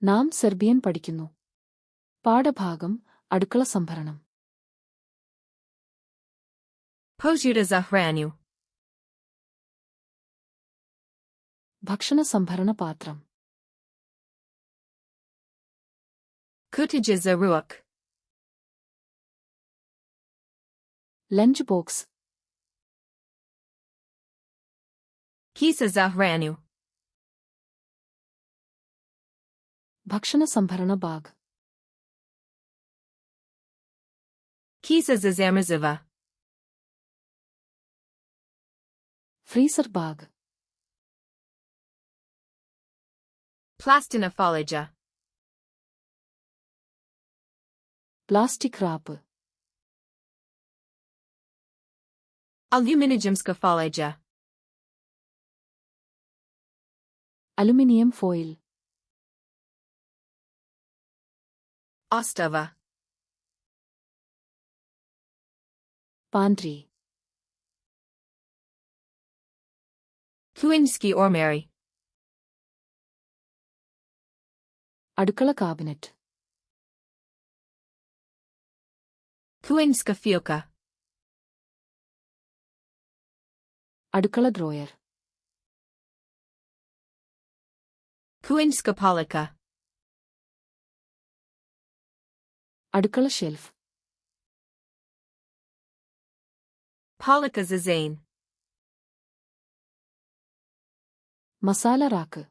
നാം സെർബിയൻ പഠിക്കുന്നു. പാഠഭാഗം അടുക്കള സംഭരണം. Posjuda zahranju. ഭക്ഷണ സംഭരണ പാത്രം. Kutija za ruak. Lunch box. Kisa zahranju. ഭക്ഷണ സംഭരണ bag. Kisa za zamrziva. Freezer bag. Plastina folija. Plastic wrap. Aluminijumska folija. Aluminium foil. Ostava. Pantry. Kuinski ormary. അടുക്കള കാബിനറ്റ്. Kuinska fioka. അടുക്കള ഡ്രോയർ. Kuinska polika. അടുക്കള shelf. Polika za zane. Masala rack.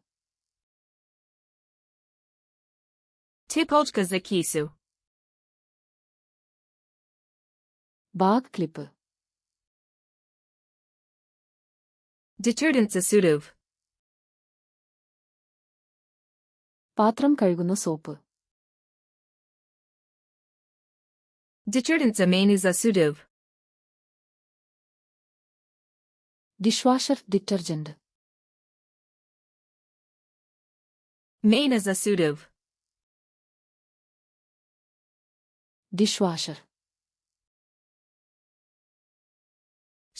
Tipolka za kisu. Bag clip. Detergent za suduv. പാത്രം കഴുകുന്ന soap. Detergent za meni za suduv. Dishwasher detergent. Mena za suduv. Dishwasher.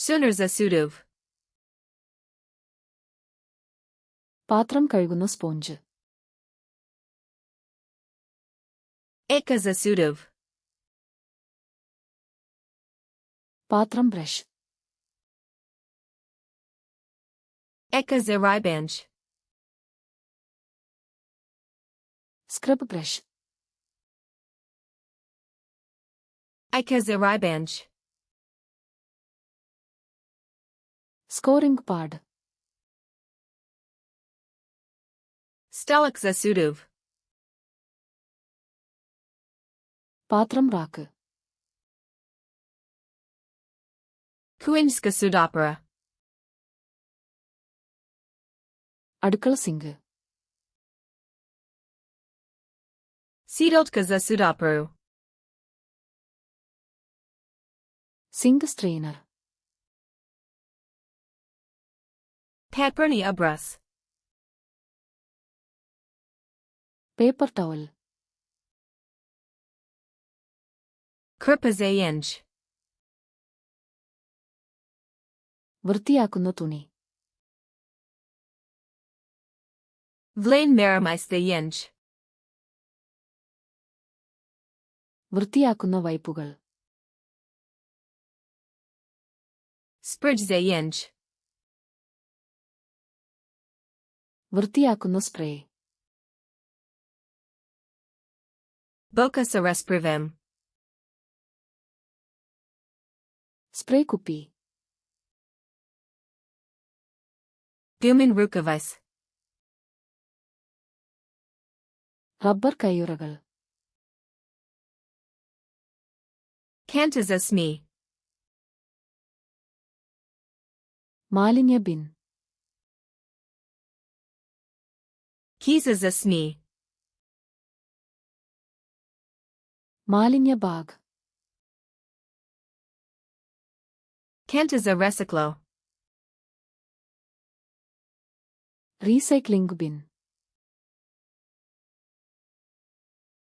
Sunar za suduv. പാത്രം കഴുകുന്ന sponge. Eka za suduv. പാത്രം brush. Eka za ribanj. Scrub brush. Eka za ribanj. Scouring pad. Stalak za suduv. പാത്രം rack. Kuinska sudopera. അടുക്കള sink. Sidotka za sudoperu. Sink strainer. Paperni abras. Paper towel. Krpa za yenj. വൃത്തിയാക്കുന്ന തുണി. Vlain meramais za yenj. വൃത്തിയാക്കുന്ന വൈപ്പുകൾ. Spridge za yenj. വൃത്തിയാക്കുന്ന spray. Boka sa resprivem. Spray കുപ്പി. Gumin rukavais. Rubber കയ്യുറകൾ. Kanta za sme. മാലിന്യ bin. Kisa za sme. മാലിന്യ bag. Kanta za reciclo. Recycling bin.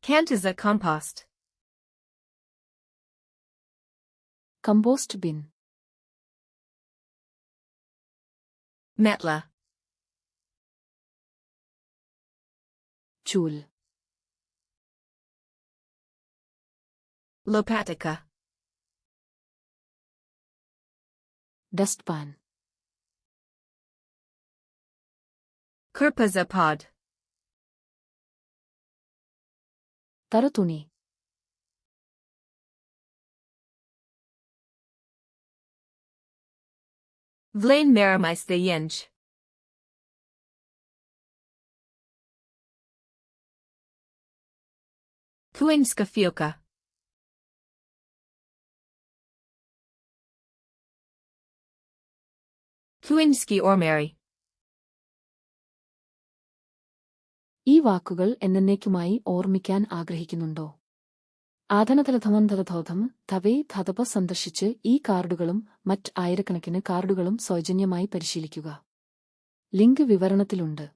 Kanta za compost. Compost bin. Metla. ചൂൽ. Lopatica. Dustpan. Kirpazapod. തറതുണി. Vlain Maramiste Yenj. Kuinska Fioka. Kuinski Ormeri. ഈ വാക്കുകൾ എന്നേക്കുമായി ഓർമ്മിക്കാൻ ആഗ്രഹിക്കുന്നുണ്ടോ? ആധനതലധമന്തരധോധം ധവേ ധതപ സന്ദർശിച്ച് ഈ കാർഡുകളും മറ്റ് ആയിരക്കണക്കിന് കാർഡുകളും സൗജന്യമായി പരിശീലിക്കുക. ലിങ്ക് വിവരണത്തിലുണ്ട്.